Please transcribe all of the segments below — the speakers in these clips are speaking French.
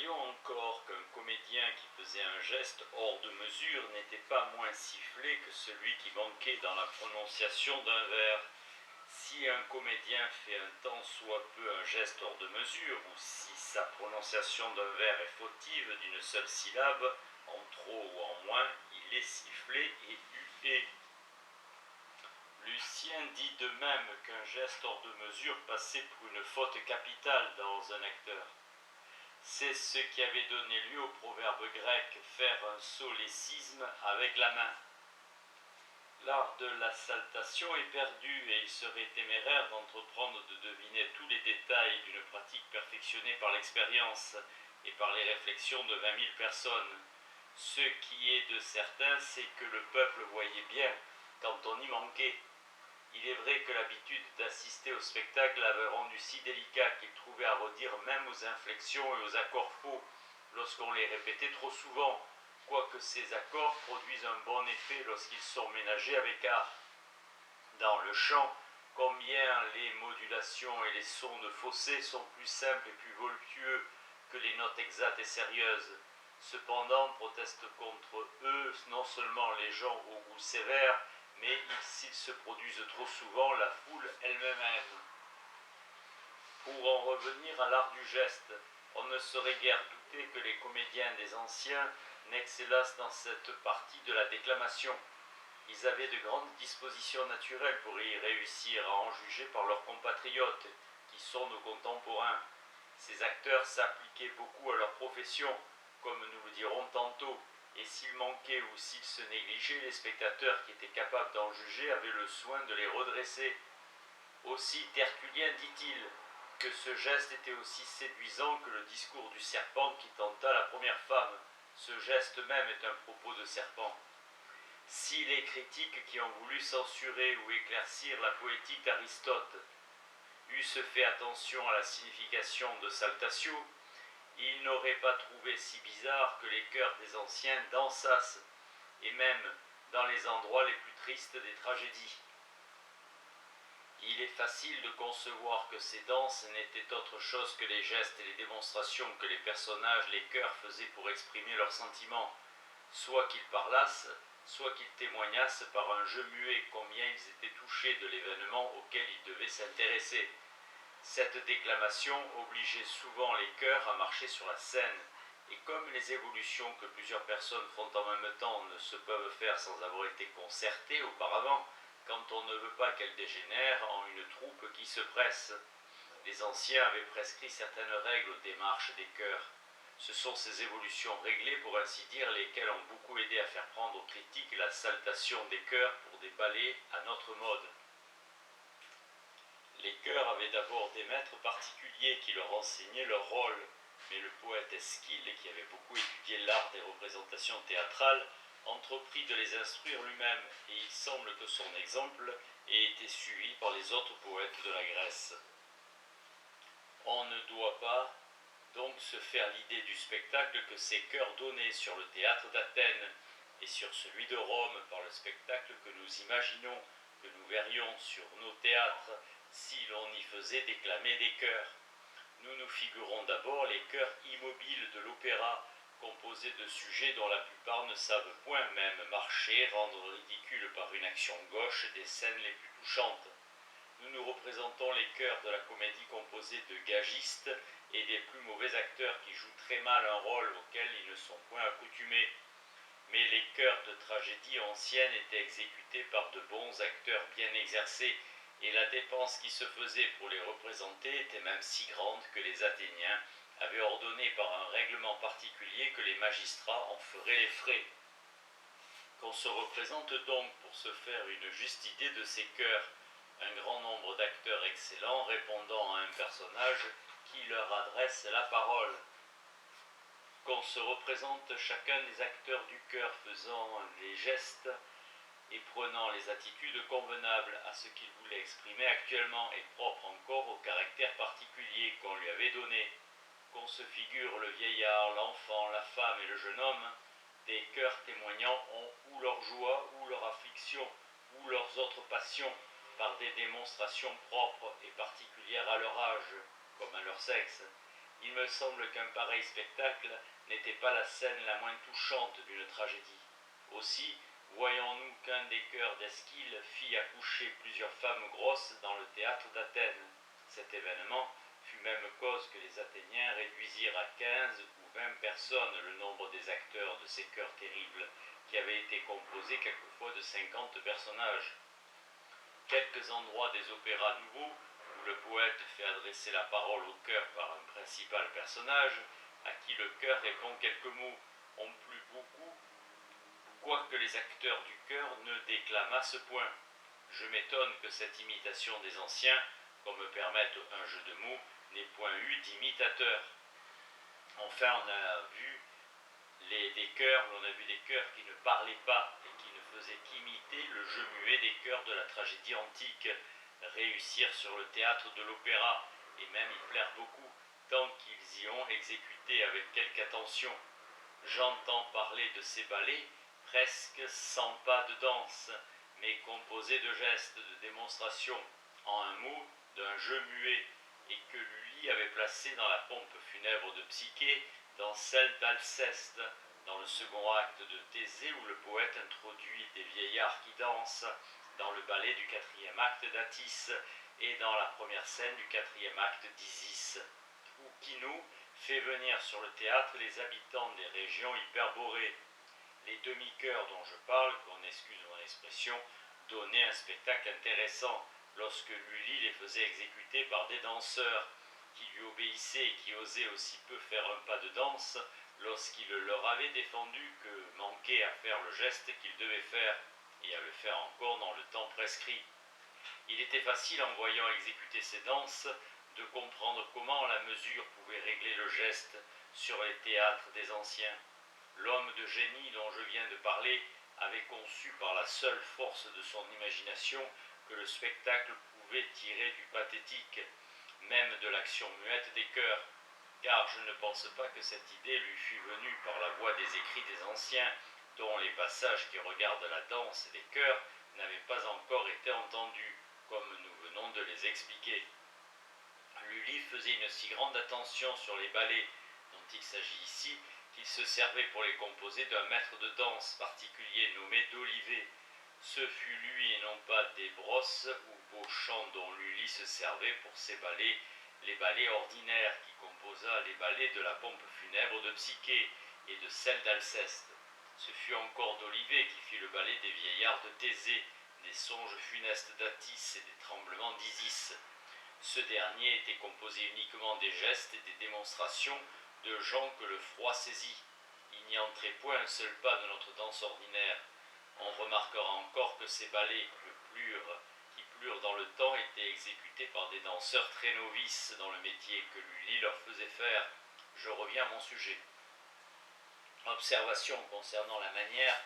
Voyons encore qu'un comédien qui faisait un geste hors de mesure n'était pas moins sifflé que celui qui manquait dans la prononciation d'un vers. Si un comédien fait un tant soit peu un geste hors de mesure, ou si sa prononciation d'un vers est fautive d'une seule syllabe, en trop ou en moins, il est sifflé et hué. Lucien dit de même qu'un geste hors de mesure passait pour une faute capitale dans un acteur. C'est ce qui avait donné lieu au proverbe grec « faire un solécisme avec la main ». L'art de la saltation est perdu et il serait téméraire d'entreprendre de deviner tous les détails d'une pratique perfectionnée par l'expérience et par les réflexions de 20 000 personnes. Ce qui est de certain, c'est que le peuple voyait bien quand on y manquait. Il est vrai que l'habitude d'assister au spectacle avait rendu si délicat qu'il trouvait à redire même aux inflexions et aux accords faux, lorsqu'on les répétait trop souvent, quoique ces accords produisent un bon effet lorsqu'ils sont ménagés avec art. Dans le chant, combien les modulations et les sons de fossé sont plus simples et plus voluptueux que les notes exactes et sérieuses. Cependant, protestent contre eux non seulement les gens au goût sévère, mais s'ils se produisent trop souvent, la foule elle-même aime. Pour en revenir à l'art du geste, on ne saurait guère douter que les comédiens des anciens n'excellassent dans cette partie de la déclamation. Ils avaient de grandes dispositions naturelles pour y réussir, à en juger par leurs compatriotes, qui sont nos contemporains. Ces acteurs s'appliquaient beaucoup à leur profession, comme nous le dirons tantôt, et s'ils manquaient ou s'ils se négligeaient, les spectateurs qui étaient capables d'en juger avaient le soin de les redresser. Aussi Tertullien dit-il que ce geste était aussi séduisant que le discours du serpent qui tenta la première femme. Ce geste même est un propos de serpent. Si les critiques qui ont voulu censurer ou éclaircir la poétique d'Aristote eussent fait attention à la signification de saltatio, ils n'auraient pas trouvé si bizarre que les chœurs des anciens dansassent, et même dans les endroits les plus tristes des tragédies. Il est facile de concevoir que ces danses n'étaient autre chose que les gestes et les démonstrations que les personnages, les chœurs faisaient pour exprimer leurs sentiments, soit qu'ils parlassent, soit qu'ils témoignassent par un jeu muet combien ils étaient touchés de l'événement auquel ils devaient s'intéresser. Cette déclamation obligeait souvent les chœurs à marcher sur la scène, et comme les évolutions que plusieurs personnes font en même temps ne se peuvent faire sans avoir été concertées auparavant, quand on ne veut pas qu'elles dégénèrent en une troupe qui se presse. Les anciens avaient prescrit certaines règles aux démarches des chœurs. Ce sont ces évolutions réglées, pour ainsi dire, lesquelles ont beaucoup aidé à faire prendre aux critiques la saltation des chœurs pour des ballets à notre mode. Les chœurs avaient d'abord des maîtres particuliers qui leur enseignaient leur rôle, mais le poète Eschyle, qui avait beaucoup étudié l'art des représentations théâtrales, entreprit de les instruire lui-même, et il semble que son exemple ait été suivi par les autres poètes de la Grèce. On ne doit pas donc se faire l'idée du spectacle que ces chœurs donnaient sur le théâtre d'Athènes et sur celui de Rome par le spectacle que nous imaginons que nous verrions sur nos théâtres si l'on y faisait déclamer des chœurs. Nous nous figurons d'abord les chœurs immobiles de l'opéra, composés de sujets dont la plupart ne savent point même marcher, rendre ridicule par une action gauche des scènes les plus touchantes. Nous nous représentons les chœurs de la comédie composés de gagistes et des plus mauvais acteurs qui jouent très mal un rôle auquel ils ne sont point accoutumés. Mais les chœurs de tragédie ancienne étaient exécutés par de bons acteurs bien exercés, et la dépense qui se faisait pour les représenter était même si grande que les Athéniens avaient ordonné par un règlement particulier que les magistrats en feraient les frais. Qu'on se représente donc pour se faire une juste idée de ces chœurs, un grand nombre d'acteurs excellents répondant à un personnage qui leur adresse la parole. Qu'on se représente chacun des acteurs du chœur faisant les gestes et prenant les attitudes convenables à ce qu'il voulait exprimer actuellement et propres encore au caractère particulier qu'on lui avait donné. Qu'on se figure le vieillard, l'enfant, la femme et le jeune homme, des chœurs témoignant ont ou leur joie, ou leur affliction, ou leurs autres passions, par des démonstrations propres et particulières à leur âge, comme à leur sexe. Il me semble qu'un pareil spectacle n'était pas la scène la moins touchante d'une tragédie. Aussi, voyons-nous qu'un des chœurs d'Eschyle fit accoucher plusieurs femmes grosses dans le théâtre d'Athènes. Cet événement fut même cause que les Athéniens réduisirent à 15 ou 20 personnes le nombre des acteurs de ces chœurs terribles, qui avaient été composés quelquefois de 50 personnages. Quelques endroits des opéras nouveaux, où le poète fait adresser la parole au chœur par un principal personnage, à qui le chœur répond quelques mots, ont plu beaucoup, quoique les acteurs du chœur ne déclamassent point. Je m'étonne que cette imitation des anciens, comme me permettent un jeu de mots, n'ait point eu d'imitateur. Enfin, on a vu des chœurs qui ne parlaient pas et qui ne faisaient qu'imiter le jeu muet des chœurs de la tragédie antique, réussir sur le théâtre de l'opéra, et même y plaire beaucoup, tant qu'ils y ont exécuté avec quelque attention. J'entends parler de ces ballets presque sans pas de danse, mais composés de gestes, de démonstrations, en un mot, d'un jeu muet, et que Lully avait placé dans la pompe funèbre de Psyché, dans celle d'Alceste, dans le second acte de Thésée, où le poète introduit des vieillards qui dansent, dans le ballet du quatrième acte d'Attis, et dans la première scène du quatrième acte d'Isis, où Quinault fait venir sur le théâtre les habitants des régions hyperborées. Les demi-chœurs dont je parle, qu'on excuse mon expression, donnaient un spectacle intéressant lorsque Lully les faisait exécuter par des danseurs qui lui obéissaient et qui osaient aussi peu faire un pas de danse lorsqu'il leur avait défendu que manquait à faire le geste qu'il devait faire et à le faire encore dans le temps prescrit. Il était facile, en voyant exécuter ces danses, de comprendre comment la mesure pouvait régler le geste sur les théâtres des anciens. L'homme de génie dont je viens de parler avait conçu par la seule force de son imagination que le spectacle pouvait tirer du pathétique, même de l'action muette des chœurs, car je ne pense pas que cette idée lui fût venue par la voix des écrits des anciens, dont les passages qui regardent la danse et les chœurs n'avaient pas encore été entendus, comme nous venons de les expliquer. Lully faisait une si grande attention sur les ballets dont il s'agit ici, qu'il se servait pour les composer d'un maître de danse particulier nommé d'Olivet. Ce fut lui et non pas Desbrosses ou Beauchamp dont Lully se servait pour ses ballets, les ballets ordinaires, qui composa les ballets de la pompe funèbre de Psyché et de celle d'Alceste. Ce fut encore d'Olivet qui fit le ballet des vieillards de Thésée, des songes funestes d'Attis et des tremblements d'Isis. Ce dernier était composé uniquement des gestes et des démonstrations de gens que le froid saisit. Il n'y entrait point un seul pas de notre danse ordinaire. On remarquera encore que ces ballets qui plurent dans le temps étaient exécutés par des danseurs très novices dans le métier que Lully leur faisait faire. Je reviens à mon sujet. Observation concernant la manière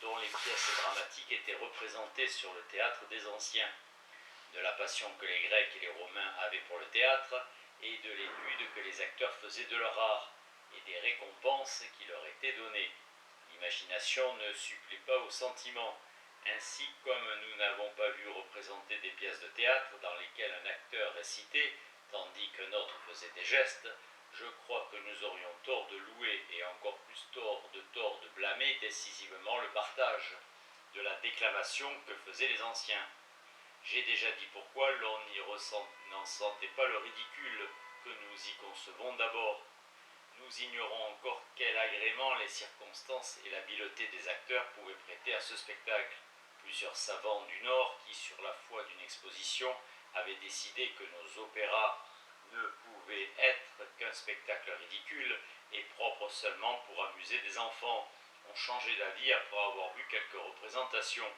dont les pièces dramatiques étaient représentées sur le théâtre des anciens, de la passion que les Grecs et les Romains avaient pour le théâtre, et de l'étude que les acteurs faisaient de leur art, et des récompenses qui leur étaient données. L'imagination ne supplée pas au sentiment. Ainsi, comme nous n'avons pas vu représenter des pièces de théâtre dans lesquelles un acteur récitait, tandis qu'un autre faisait des gestes, je crois que nous aurions tort de louer, et encore plus tort de blâmer décisivement le partage de la déclamation que faisaient les anciens. J'ai déjà dit pourquoi l'on n'en sentait pas le ridicule que nous y concevons d'abord. Nous ignorons encore quel agrément les circonstances et l'habileté des acteurs pouvaient prêter à ce spectacle. Plusieurs savants du Nord qui, sur la foi d'une exposition, avaient décidé que nos opéras ne pouvaient être qu'un spectacle ridicule et propre seulement pour amuser des enfants, ont changé d'avis après avoir vu quelques représentations.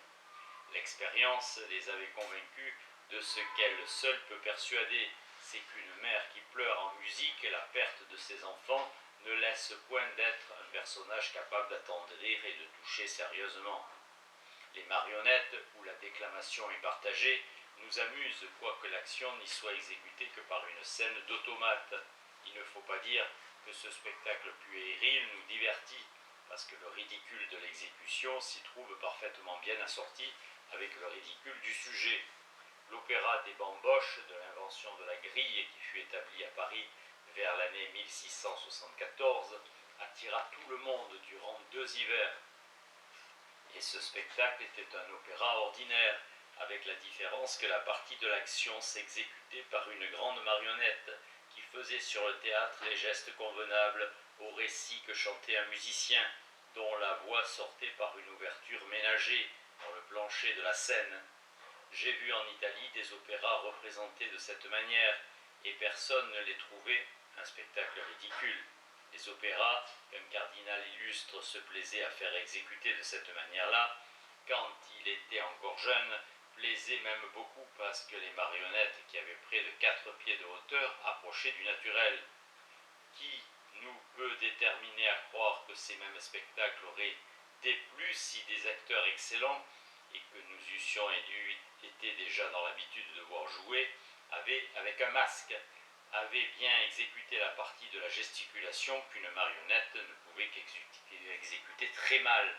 L'expérience les avait convaincus de ce qu'elle seule peut persuader, c'est qu'une mère qui pleure en musique la perte de ses enfants ne laisse point d'être un personnage capable d'attendrir et de toucher sérieusement. Les marionnettes, où la déclamation est partagée, nous amusent, quoique l'action n'y soit exécutée que par une scène d'automate. Il ne faut pas dire que ce spectacle puéril nous divertit, parce que le ridicule de l'exécution s'y trouve parfaitement bien assorti avec le ridicule du sujet. L'opéra des Bamboches, de l'invention de la grille et qui fut établi à Paris vers l'année 1674, attira tout le monde durant 2 hivers. Et ce spectacle était un opéra ordinaire, avec la différence que la partie de l'action s'exécutait par une grande marionnette qui faisait sur le théâtre les gestes convenables au récit que chantait un musicien, dont la voix sortait par une ouverture ménagée dans le plancher de la scène. J'ai vu en Italie des opéras représentés de cette manière, et personne ne les trouvait un spectacle ridicule. Les opéras, qu'un cardinal illustre se plaisait à faire exécuter de cette manière-là, quand il était encore jeune, plaisaient même beaucoup parce que les marionnettes, qui avaient près de 4 pieds de hauteur, approchaient du naturel. Qui nous peut déterminer à croire que ces mêmes spectacles auraient déplu si des acteurs excellents, et que nous eussions été déjà dans l'habitude de voir jouer, avec un masque, avait bien exécuté la partie de la gesticulation qu'une marionnette ne pouvait qu'exécuter très mal.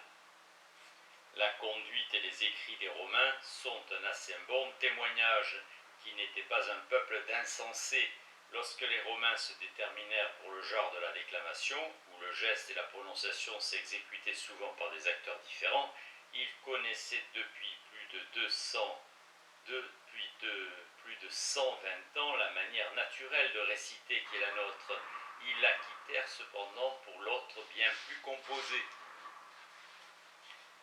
La conduite et les écrits des Romains sont un assez bon témoignage qu'ils n'étaient pas un peuple d'insensés. Lorsque les Romains se déterminèrent pour le genre de la déclamation, où le geste et la prononciation s'exécutaient souvent par des acteurs différents, ils connaissaient depuis plus de 120 ans la manière naturelle de réciter qui est la nôtre. Ils la quittèrent cependant pour l'autre bien plus composée.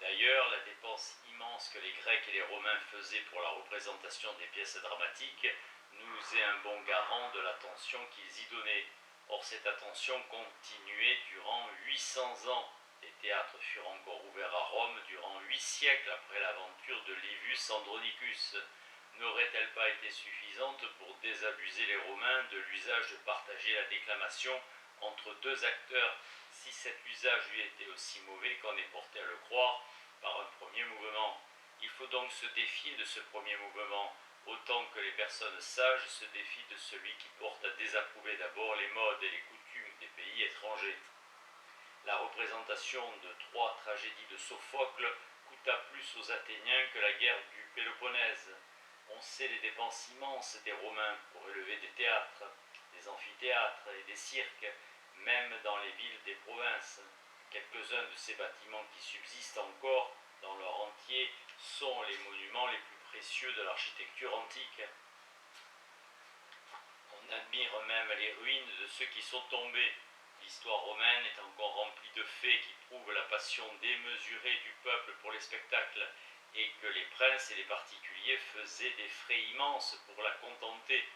D'ailleurs, la dépense immense que les Grecs et les Romains faisaient pour la représentation des pièces dramatiques nous est un bon garant de l'attention qu'ils y donnaient. Or, cette attention continuait durant 800 ans. Les théâtres furent encore ouverts à Rome durant 8 siècles après l'aventure de Livius Andronicus. N'aurait-elle pas été suffisante pour désabusé les Romains de l'usage de partager la déclamation entre 2 acteurs, si cet usage eût été aussi mauvais qu'on est porté à le croire par un premier mouvement? Il faut donc se défier de ce premier mouvement, autant que les personnes sages se défient de celui qui porte à désapprouver d'abord les modes et les coutumes des pays étrangers. La représentation de 3 tragédies de Sophocle coûta plus aux Athéniens que la guerre du Péloponnèse. On sait les dépenses immenses des Romains pour élever des théâtres, des amphithéâtres et des cirques, même dans les villes des provinces. Quelques-uns de ces bâtiments qui subsistent encore dans leur entier sont les monuments les plus précieux de l'architecture antique. On admire même les ruines de ceux qui sont tombés. L'histoire romaine est encore remplie de faits qui prouvent la passion démesurée du peuple pour les spectacles, et que les princes et les particuliers faisaient des frais immenses pour la contenter.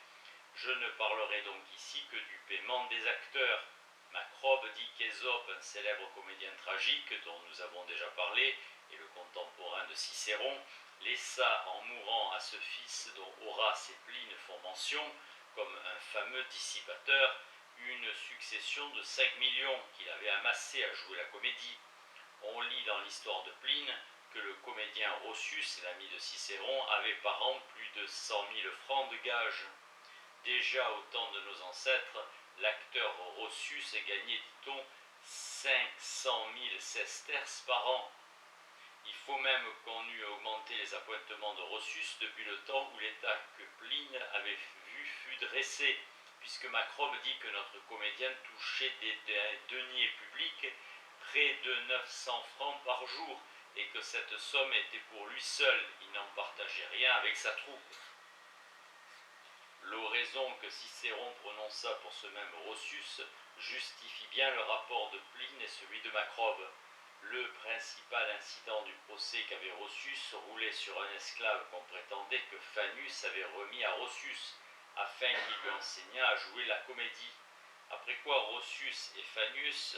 Je ne parlerai donc ici que du paiement des acteurs. Macrobe dit qu'Ésope, un célèbre comédien tragique dont nous avons déjà parlé, et le contemporain de Cicéron, laissa en mourant à ce fils dont Horace et Pline font mention, comme un fameux dissipateur, une succession de 5 millions qu'il avait amassés à jouer la comédie. On lit dans l'histoire de Pline que le comédien Roscius, l'ami de Cicéron, avait par an plus de 100 000 francs de gages. Déjà au temps de nos ancêtres, l'acteur Roscius gagnait, dit-on, 500 000 sesterces par an. Il faut même qu'on eût augmenté les appointements de Roscius depuis le temps où l'État que Pline avait vu fut dressé, puisque Macrobe dit que notre comédien touchait des deniers publics près de 900 francs par jour, et que cette somme était pour lui seul, il n'en partageait rien avec sa troupe. L'oraison que Cicéron prononça pour ce même Roscius justifie bien le rapport de Pline et celui de Macrobe. Le principal incident du procès qu'avait Roscius roulait sur un esclave qu'on prétendait que Fannius avait remis à Roscius, afin qu'il lui enseignât à jouer la comédie. Après quoi Roscius et Fannius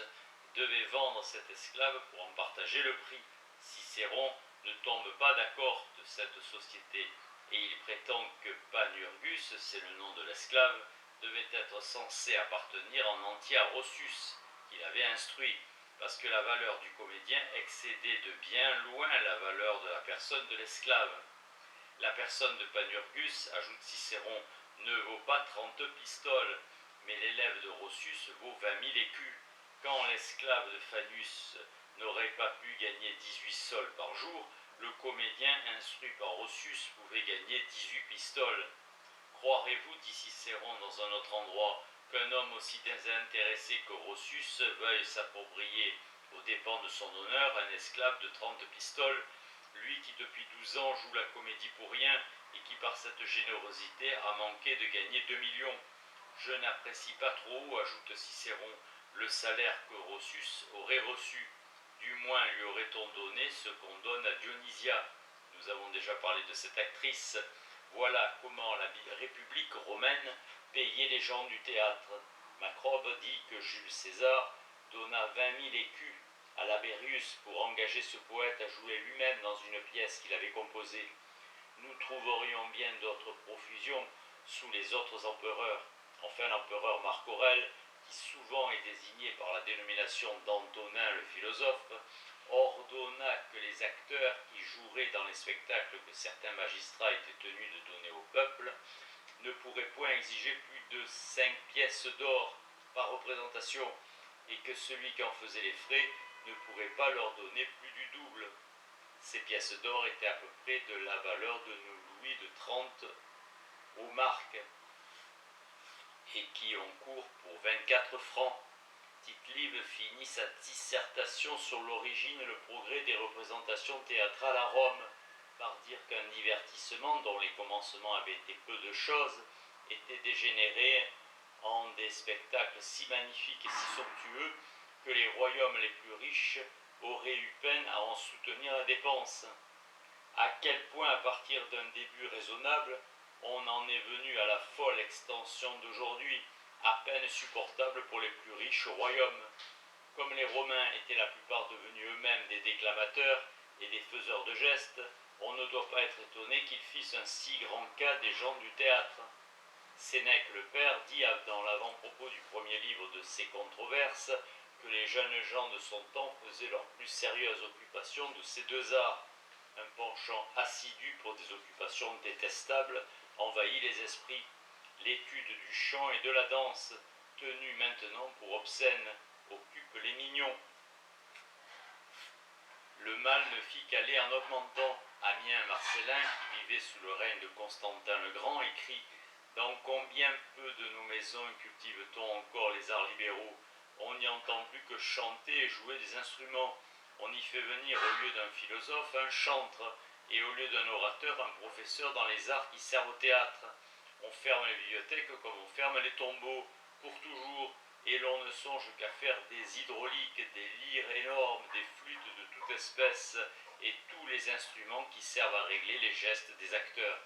devaient vendre cet esclave pour en partager le prix. Cicéron ne tombe pas d'accord de cette société, et il prétend que Panurgus, c'est le nom de l'esclave, devait être censé appartenir en entier à Roscius, qu'il avait instruit, parce que la valeur du comédien excédait de bien loin la valeur de la personne de l'esclave. La personne de Panurgus, ajoute Cicéron, ne vaut pas 30 pistoles, mais l'élève de Roscius vaut 20 000 écus. Quand l'esclave de Fannius n'aurait pas pu gagner 18 sols par jour, le comédien instruit par Roscius pouvait gagner 18 pistoles. Croirez-vous, dit Cicéron dans un autre endroit, qu'un homme aussi désintéressé que Rossus veuille s'approprier aux dépens de son honneur un esclave de 30 pistoles, lui qui depuis 12 ans joue la comédie pour rien et qui par cette générosité a manqué de gagner 2 millions. Je n'apprécie pas trop, ajoute Cicéron, le salaire que Rossus aurait reçu. Du moins lui aurait-on donné ce qu'on donne à Dionysia. Nous avons déjà parlé de cette actrice. Voilà comment la République romaine payait les gens du théâtre. Macrobe dit que Jules César donna 20 000 écus à Labérius pour engager ce poète à jouer lui-même dans une pièce qu'il avait composée. Nous trouverions bien d'autres profusions sous les autres empereurs. Enfin, l'empereur Marc Aurèle, qui souvent est désigné par la dénomination d'Antonin le philosophe, ordonna que les acteurs qui joueraient dans les spectacles que certains magistrats étaient tenus de donner au peuple ne pourraient point exiger plus de 5 pièces d'or par représentation, et que celui qui en faisait les frais ne pourrait pas leur donner plus du double. Ces pièces d'or étaient à peu près de la valeur de nos louis de 30 aux marques, et qui ont cours pour 24 francs. Tite-Live finit sa dissertation sur l'origine et le progrès des représentations théâtrales à Rome par dire qu'un divertissement dont les commencements avaient été peu de choses était dégénéré en des spectacles si magnifiques et si somptueux que les royaumes les plus riches auraient eu peine à en soutenir la dépense. À quel point, à partir d'un début raisonnable, on en est venu à la folle extension d'aujourd'hui, à peine supportable pour les plus riches au royaume. Comme les Romains étaient la plupart devenus eux-mêmes des déclamateurs et des faiseurs de gestes, on ne doit pas être étonné qu'ils fissent un si grand cas des gens du théâtre. Sénèque le père dit dans l'avant-propos du premier livre de ses controverses que les jeunes gens de son temps faisaient leur plus sérieuse occupation de ces deux arts. Un penchant assidu pour des occupations détestables envahit les esprits. L'étude du chant et de la danse, tenue maintenant pour obscène, occupe les mignons. Le mal ne fit qu'aller en augmentant. Amien Marcellin, qui vivait sous le règne de Constantin le Grand, écrit « Dans combien peu de nos maisons cultive-t-on encore les arts libéraux? On n'y entend plus que chanter et jouer des instruments. On y fait venir au lieu d'un philosophe un chantre, et au lieu d'un orateur un professeur dans les arts qui servent au théâtre. On ferme les bibliothèques comme on ferme les tombeaux, pour toujours, et l'on ne songe qu'à faire des hydrauliques, des lyres énormes, des flûtes de toute espèce, et tous les instruments qui servent à régler les gestes des acteurs.